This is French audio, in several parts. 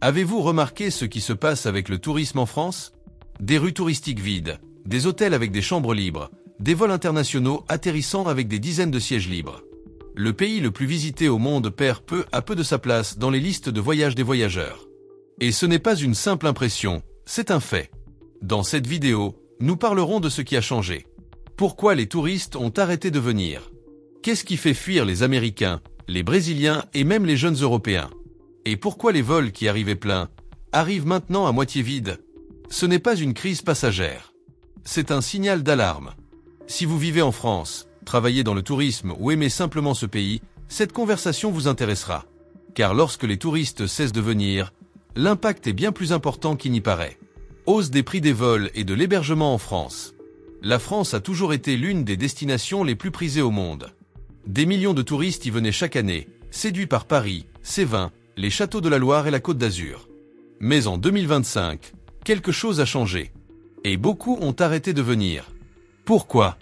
Avez-vous remarqué ce qui se passe avec le tourisme en France? Des rues touristiques vides, des hôtels avec des chambres libres, des vols internationaux atterrissant avec des dizaines de sièges libres. Le pays le plus visité au monde perd peu à peu de sa place dans les listes de voyage des voyageurs. Et ce n'est pas une simple impression, c'est un fait. Dans cette vidéo, nous parlerons de ce qui a changé. Pourquoi les touristes ont arrêté de venir? Qu'est-ce qui fait fuir les Américains, les Brésiliens et même les jeunes Européens? Et pourquoi les vols qui arrivaient pleins arrivent maintenant à moitié vides? Ce n'est pas une crise passagère. C'est un signal d'alarme. Si vous vivez en France, travaillez dans le tourisme ou aimez simplement ce pays, cette conversation vous intéressera. Car lorsque les touristes cessent de venir, l'impact est bien plus important qu'il n'y paraît. Hausse des prix des vols et de l'hébergement en France. La France a toujours été l'une des destinations les plus prisées au monde. Des millions de touristes y venaient chaque année, séduits par Paris, ses vins, les châteaux de la Loire et la Côte d'Azur. Mais en 2025, quelque chose a changé. Et beaucoup ont arrêté de venir. Pourquoi?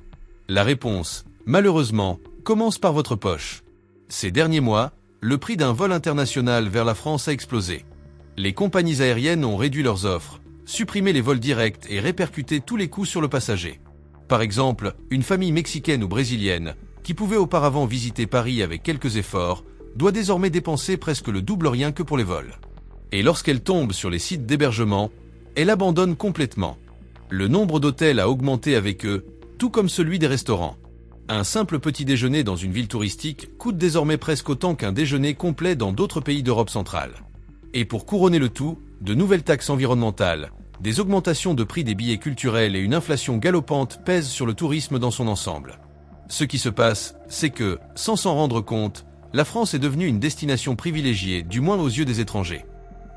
La réponse, malheureusement, commence par votre poche. Ces derniers mois, le prix d'un vol international vers la France a explosé. Les compagnies aériennes ont réduit leurs offres, supprimé les vols directs et répercuté tous les coûts sur le passager. Par exemple, une famille mexicaine ou brésilienne, qui pouvait auparavant visiter Paris avec quelques efforts, doit désormais dépenser presque le double rien que pour les vols. Et lorsqu'elle tombe sur les sites d'hébergement, elle abandonne complètement. Le nombre d'hôtels a augmenté avec eux, tout comme celui des restaurants. Un simple petit déjeuner dans une ville touristique coûte désormais presque autant qu'un déjeuner complet dans d'autres pays d'Europe centrale. Et pour couronner le tout, de nouvelles taxes environnementales, des augmentations de prix des billets culturels et une inflation galopante pèsent sur le tourisme dans son ensemble. Ce qui se passe, c'est que, sans s'en rendre compte, la France est devenue une destination privilégiée, du moins aux yeux des étrangers.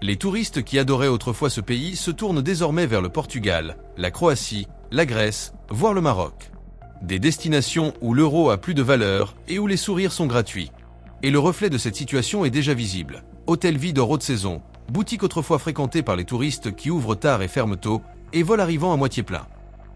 Les touristes qui adoraient autrefois ce pays se tournent désormais vers le Portugal, la Croatie, la Grèce, voire le Maroc. Des destinations où l'euro a plus de valeur et où les sourires sont gratuits. Et le reflet de cette situation est déjà visible. Hôtels vides hors haute saison, boutiques autrefois fréquentées par les touristes qui ouvrent tard et ferment tôt, et vols arrivant à moitié plein.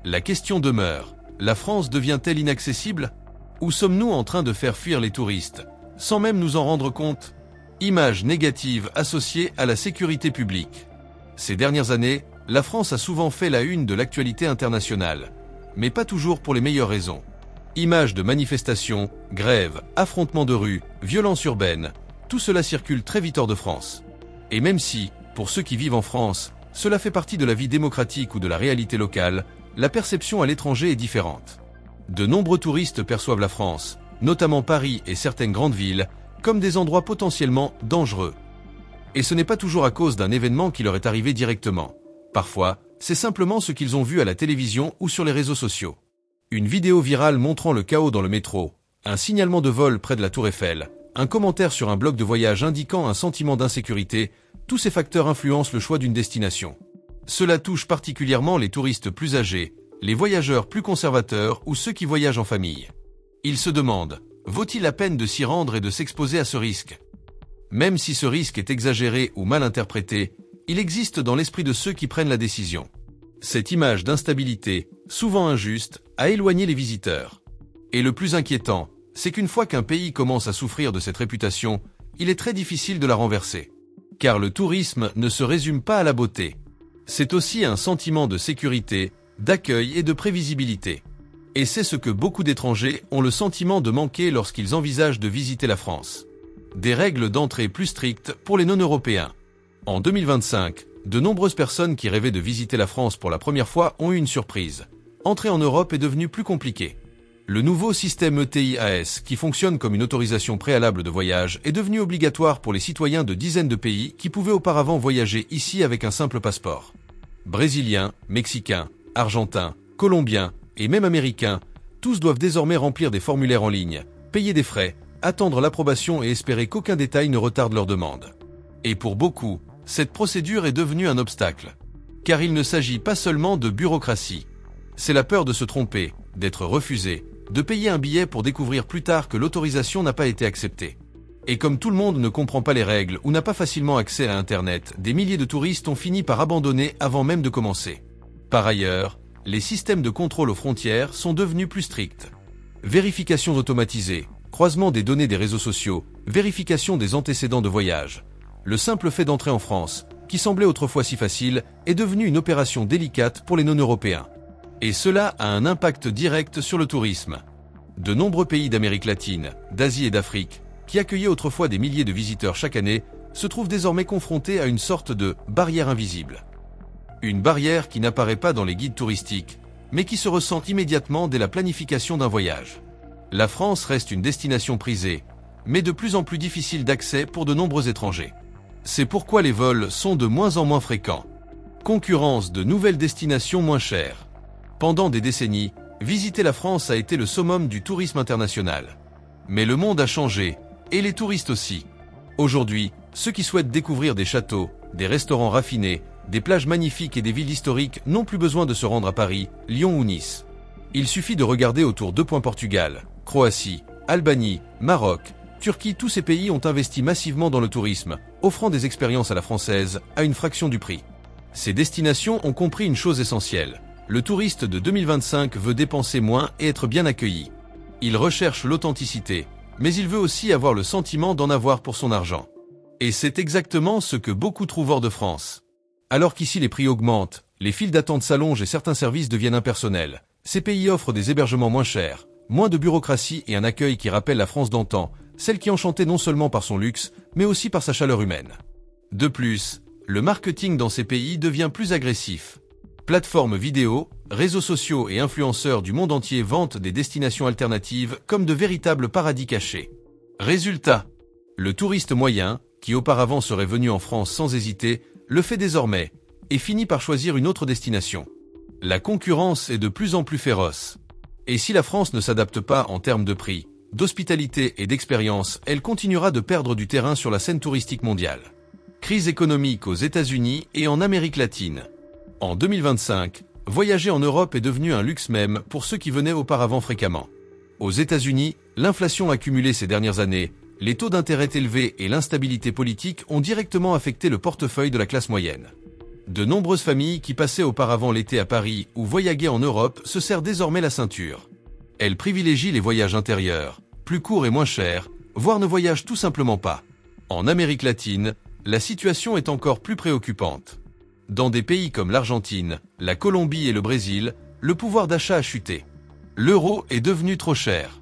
La question demeure, la France devient-elle inaccessible? Ou sommes-nous en train de faire fuir les touristes, sans même nous en rendre compte? Image négative associée à la sécurité publique. Ces dernières années, la France a souvent fait la une de l'actualité internationale, mais pas toujours pour les meilleures raisons. Images de manifestations, grèves, affrontements de rue, violences urbaines, tout cela circule très vite hors de France. Et même si, pour ceux qui vivent en France, cela fait partie de la vie démocratique ou de la réalité locale, la perception à l'étranger est différente. De nombreux touristes perçoivent la France, notamment Paris et certaines grandes villes, comme des endroits potentiellement dangereux. Et ce n'est pas toujours à cause d'un événement qui leur est arrivé directement. Parfois, c'est simplement ce qu'ils ont vu à la télévision ou sur les réseaux sociaux. Une vidéo virale montrant le chaos dans le métro, un signalement de vol près de la Tour Eiffel, un commentaire sur un blog de voyage indiquant un sentiment d'insécurité, tous ces facteurs influencent le choix d'une destination. Cela touche particulièrement les touristes plus âgés, les voyageurs plus conservateurs ou ceux qui voyagent en famille. Ils se demandent, vaut-il la peine de s'y rendre et de s'exposer à ce risque? Même si ce risque est exagéré ou mal interprété, il existe dans l'esprit de ceux qui prennent la décision. Cette image d'instabilité, souvent injuste, a éloigné les visiteurs. Et le plus inquiétant, c'est qu'une fois qu'un pays commence à souffrir de cette réputation, il est très difficile de la renverser. Car le tourisme ne se résume pas à la beauté. C'est aussi un sentiment de sécurité, d'accueil et de prévisibilité. Et c'est ce que beaucoup d'étrangers ont le sentiment de manquer lorsqu'ils envisagent de visiter la France. Des règles d'entrée plus strictes pour les non-européens. En 2025, de nombreuses personnes qui rêvaient de visiter la France pour la première fois ont eu une surprise. Entrer en Europe est devenu plus compliqué. Le nouveau système ETIAS, qui fonctionne comme une autorisation préalable de voyage, est devenu obligatoire pour les citoyens de dizaines de pays qui pouvaient auparavant voyager ici avec un simple passeport. Brésiliens, Mexicains, Argentins, Colombiens et même Américains, tous doivent désormais remplir des formulaires en ligne, payer des frais, attendre l'approbation et espérer qu'aucun détail ne retarde leur demande. Et pour beaucoup, cette procédure est devenue un obstacle. Car il ne s'agit pas seulement de bureaucratie. C'est la peur de se tromper, d'être refusé, de payer un billet pour découvrir plus tard que l'autorisation n'a pas été acceptée. Et comme tout le monde ne comprend pas les règles ou n'a pas facilement accès à Internet, des milliers de touristes ont fini par abandonner avant même de commencer. Par ailleurs, les systèmes de contrôle aux frontières sont devenus plus stricts. Vérifications automatisées, croisement des données des réseaux sociaux, vérification des antécédents de voyage. Le simple fait d'entrer en France, qui semblait autrefois si facile, est devenue une opération délicate pour les non-européens. Et cela a un impact direct sur le tourisme. De nombreux pays d'Amérique latine, d'Asie et d'Afrique, qui accueillaient autrefois des milliers de visiteurs chaque année, se trouvent désormais confrontés à une sorte de barrière invisible. Une barrière qui n'apparaît pas dans les guides touristiques, mais qui se ressent immédiatement dès la planification d'un voyage. La France reste une destination prisée, mais de plus en plus difficile d'accès pour de nombreux étrangers. C'est pourquoi les vols sont de moins en moins fréquents. Concurrence de nouvelles destinations moins chères. Pendant des décennies, visiter la France a été le summum du tourisme international. Mais le monde a changé, et les touristes aussi. Aujourd'hui, ceux qui souhaitent découvrir des châteaux, des restaurants raffinés, des plages magnifiques et des villes historiques n'ont plus besoin de se rendre à Paris, Lyon ou Nice. Il suffit de regarder autour d'eux. Portugal, Croatie, Albanie, Maroc, Turquie, tous ces pays ont investi massivement dans le tourisme, offrant des expériences à la française à une fraction du prix. Ces destinations ont compris une chose essentielle. Le touriste de 2025 veut dépenser moins et être bien accueilli. Il recherche l'authenticité, mais il veut aussi avoir le sentiment d'en avoir pour son argent. Et c'est exactement ce que beaucoup trouvent hors de France. Alors qu'ici les prix augmentent, les files d'attente s'allongent et certains services deviennent impersonnels, ces pays offrent des hébergements moins chers, moins de bureaucratie et un accueil qui rappelle la France d'antan, celle qui enchantait non seulement par son luxe, mais aussi par sa chaleur humaine. De plus, le marketing dans ces pays devient plus agressif. Plateformes vidéo, réseaux sociaux et influenceurs du monde entier vantent des destinations alternatives comme de véritables paradis cachés. Résultat, le touriste moyen, qui auparavant serait venu en France sans hésiter, le fait désormais, et finit par choisir une autre destination. La concurrence est de plus en plus féroce. Et si la France ne s'adapte pas en termes de prix, d'hospitalité et d'expérience, elle continuera de perdre du terrain sur la scène touristique mondiale. Crise économique aux États-Unis et en Amérique latine. En 2025, voyager en Europe est devenu un luxe même pour ceux qui venaient auparavant fréquemment. Aux États-Unis, l'inflation accumulée ces dernières années, les taux d'intérêt élevés et l'instabilité politique ont directement affecté le portefeuille de la classe moyenne. De nombreuses familles qui passaient auparavant l'été à Paris ou voyaguaient en Europe se serrent désormais la ceinture. Elles privilégient les voyages intérieurs, plus courts et moins chers, voire ne voyagent tout simplement pas. En Amérique latine, la situation est encore plus préoccupante. Dans des pays comme l'Argentine, la Colombie et le Brésil, le pouvoir d'achat a chuté. L'euro est devenu trop cher.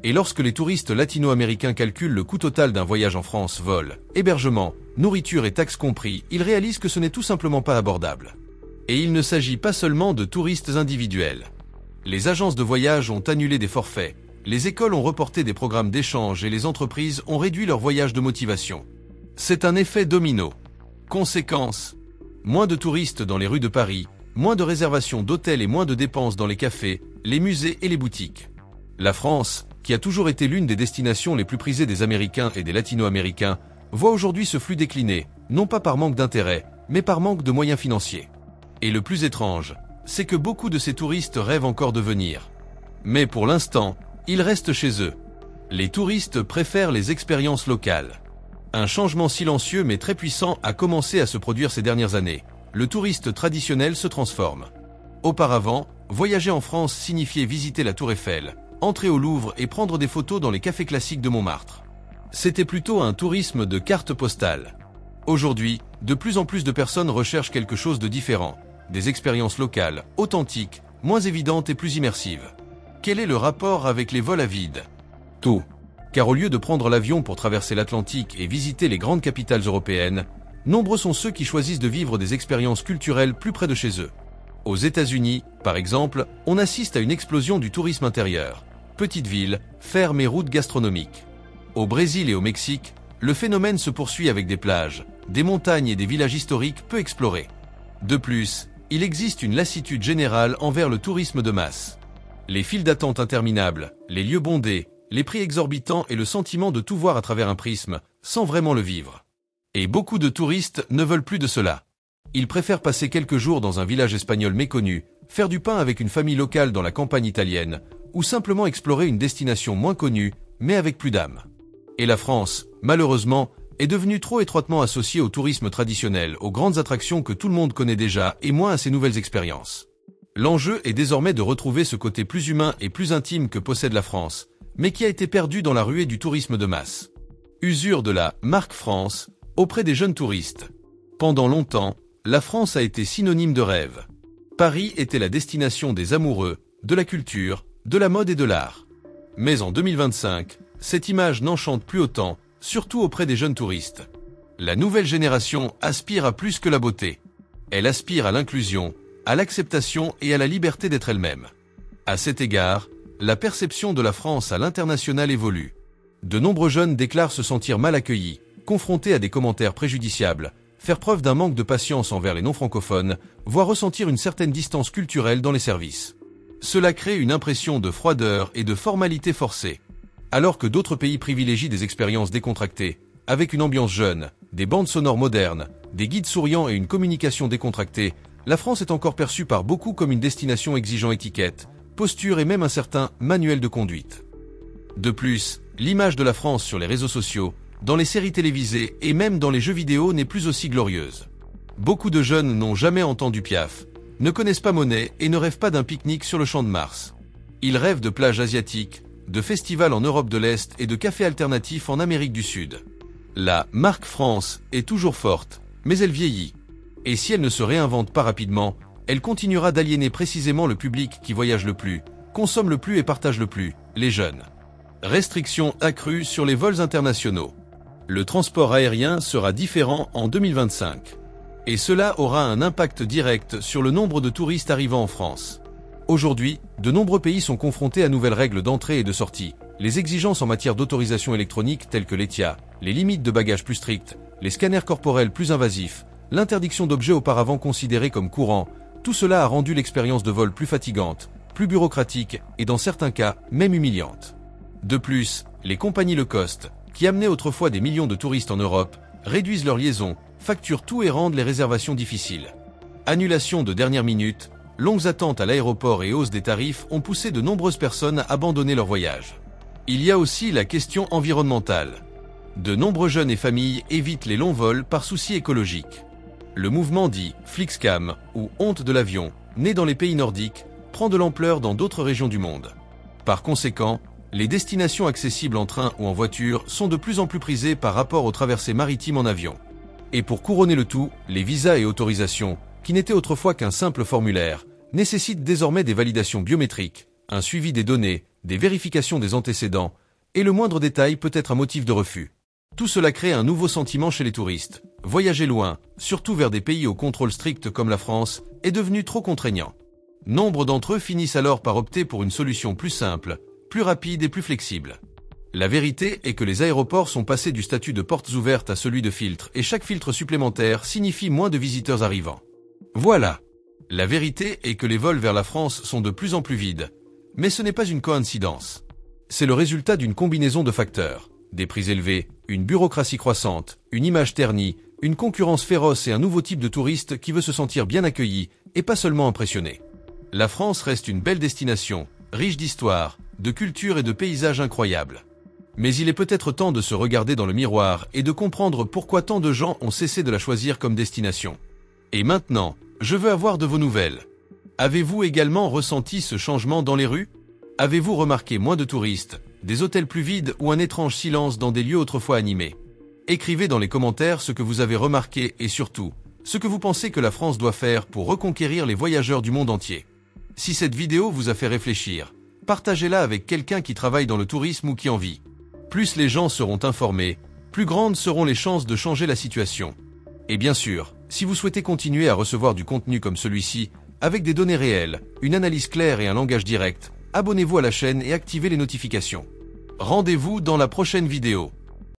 Et lorsque les touristes latino-américains calculent le coût total d'un voyage en France, vol, hébergement, nourriture et taxes compris, ils réalisent que ce n'est tout simplement pas abordable. Et il ne s'agit pas seulement de touristes individuels. Les agences de voyage ont annulé des forfaits, les écoles ont reporté des programmes d'échange et les entreprises ont réduit leurs voyages de motivation. C'est un effet domino. Conséquence, moins de touristes dans les rues de Paris, moins de réservations d'hôtels et moins de dépenses dans les cafés, les musées et les boutiques. La France, qui a toujours été l'une des destinations les plus prisées des Américains et des Latino-Américains, voit aujourd'hui ce flux décliner, non pas par manque d'intérêt, mais par manque de moyens financiers. Et le plus étrange, c'est que beaucoup de ces touristes rêvent encore de venir. Mais pour l'instant, ils restent chez eux. Les touristes préfèrent les expériences locales. Un changement silencieux mais très puissant a commencé à se produire ces dernières années. Le touriste traditionnel se transforme. Auparavant, voyager en France signifiait visiter la Tour Eiffel, entrer au Louvre et prendre des photos dans les cafés classiques de Montmartre. C'était plutôt un tourisme de carte postale. Aujourd'hui, de plus en plus de personnes recherchent quelque chose de différent, des expériences locales, authentiques, moins évidentes et plus immersives. Quel est le rapport avec les vols à vide? Tout. Car au lieu de prendre l'avion pour traverser l'Atlantique et visiter les grandes capitales européennes, nombreux sont ceux qui choisissent de vivre des expériences culturelles plus près de chez eux. Aux États-Unis, par exemple, on assiste à une explosion du tourisme intérieur. Petites villes, fermes et routes gastronomiques. Au Brésil et au Mexique, le phénomène se poursuit avec des plages, des montagnes et des villages historiques peu explorés. De plus, il existe une lassitude générale envers le tourisme de masse. Les files d'attente interminables, les lieux bondés, les prix exorbitants et le sentiment de tout voir à travers un prisme, sans vraiment le vivre. Et beaucoup de touristes ne veulent plus de cela. Ils préfèrent passer quelques jours dans un village espagnol méconnu, faire du pain avec une famille locale dans la campagne italienne, ou simplement explorer une destination moins connue, mais avec plus d'âme. Et la France, malheureusement, est devenue trop étroitement associée au tourisme traditionnel, aux grandes attractions que tout le monde connaît déjà et moins à ces nouvelles expériences. L'enjeu est désormais de retrouver ce côté plus humain et plus intime que possède la France, mais qui a été perdu dans la ruée du tourisme de masse. Usure de la marque France auprès des jeunes touristes. Pendant longtemps, la France a été synonyme de rêve. Paris était la destination des amoureux, de la culture, de la mode et de l'art. Mais en 2025, cette image n'enchante plus autant, surtout auprès des jeunes touristes. La nouvelle génération aspire à plus que la beauté. Elle aspire à l'inclusion, à l'acceptation et à la liberté d'être elle-même. À cet égard, la perception de la France à l'international évolue. De nombreux jeunes déclarent se sentir mal accueillis, confrontés à des commentaires préjudiciables, faire preuve d'un manque de patience envers les non-francophones, voire ressentir une certaine distance culturelle dans les services. Cela crée une impression de froideur et de formalité forcée. Alors que d'autres pays privilégient des expériences décontractées, avec une ambiance jeune, des bandes sonores modernes, des guides souriants et une communication décontractée, la France est encore perçue par beaucoup comme une destination exigeant étiquette, posture et même un certain manuel de conduite. De plus, l'image de la France sur les réseaux sociaux, dans les séries télévisées et même dans les jeux vidéo n'est plus aussi glorieuse. Beaucoup de jeunes n'ont jamais entendu Piaf, ne connaissent pas Monet et ne rêvent pas d'un pique-nique sur le champ de Mars. Ils rêvent de plages asiatiques, de festivals en Europe de l'Est et de cafés alternatifs en Amérique du Sud. La marque France est toujours forte, mais elle vieillit. Et si elle ne se réinvente pas rapidement, elle continuera d'aliéner précisément le public qui voyage le plus, consomme le plus et partage le plus, les jeunes. Restrictions accrues sur les vols internationaux. Le transport aérien sera différent en 2025. Et cela aura un impact direct sur le nombre de touristes arrivant en France. Aujourd'hui, de nombreux pays sont confrontés à nouvelles règles d'entrée et de sortie, les exigences en matière d'autorisation électronique telles que l'ETIA, les limites de bagages plus strictes, les scanners corporels plus invasifs, l'interdiction d'objets auparavant considérés comme courants, tout cela a rendu l'expérience de vol plus fatigante, plus bureaucratique et dans certains cas, même humiliante. De plus, les compagnies low cost, qui amenaient autrefois des millions de touristes en Europe, réduisent leurs liaisons, facturent tout et rendent les réservations difficiles. Annulation de dernière minute, longues attentes à l'aéroport et hausse des tarifs ont poussé de nombreuses personnes à abandonner leur voyage. Il y a aussi la question environnementale. De nombreux jeunes et familles évitent les longs vols par souci écologique. Le mouvement dit « Flixcam » ou « honte de l'avion », né dans les pays nordiques, prend de l'ampleur dans d'autres régions du monde. Par conséquent, les destinations accessibles en train ou en voiture sont de plus en plus prisées par rapport aux traversées maritimes en avion. Et pour couronner le tout, les visas et autorisations, qui n'étaient autrefois qu'un simple formulaire, nécessitent désormais des validations biométriques, un suivi des données, des vérifications des antécédents, et le moindre détail peut être un motif de refus. Tout cela crée un nouveau sentiment chez les touristes. Voyager loin, surtout vers des pays au contrôle strict comme la France, est devenu trop contraignant. Nombre d'entre eux finissent alors par opter pour une solution plus simple, plus rapide et plus flexible. La vérité est que les aéroports sont passés du statut de portes ouvertes à celui de filtre et chaque filtre supplémentaire signifie moins de visiteurs arrivants. Voilà. La vérité est que les vols vers la France sont de plus en plus vides. Mais ce n'est pas une coïncidence. C'est le résultat d'une combinaison de facteurs. Des prix élevés, une bureaucratie croissante, une image ternie, une concurrence féroce et un nouveau type de touriste qui veut se sentir bien accueilli et pas seulement impressionné. La France reste une belle destination, riche d'histoire, de culture et de paysages incroyables. Mais il est peut-être temps de se regarder dans le miroir et de comprendre pourquoi tant de gens ont cessé de la choisir comme destination. Et maintenant, je veux avoir de vos nouvelles. Avez-vous également ressenti ce changement dans les rues? Avez-vous remarqué moins de touristes, des hôtels plus vides ou un étrange silence dans des lieux autrefois animés? Écrivez dans les commentaires ce que vous avez remarqué et surtout, ce que vous pensez que la France doit faire pour reconquérir les voyageurs du monde entier. Si cette vidéo vous a fait réfléchir, partagez-la avec quelqu'un qui travaille dans le tourisme ou qui en vit. Plus les gens seront informés, plus grandes seront les chances de changer la situation. Et bien sûr, si vous souhaitez continuer à recevoir du contenu comme celui-ci, avec des données réelles, une analyse claire et un langage direct, abonnez-vous à la chaîne et activez les notifications. Rendez-vous dans la prochaine vidéo.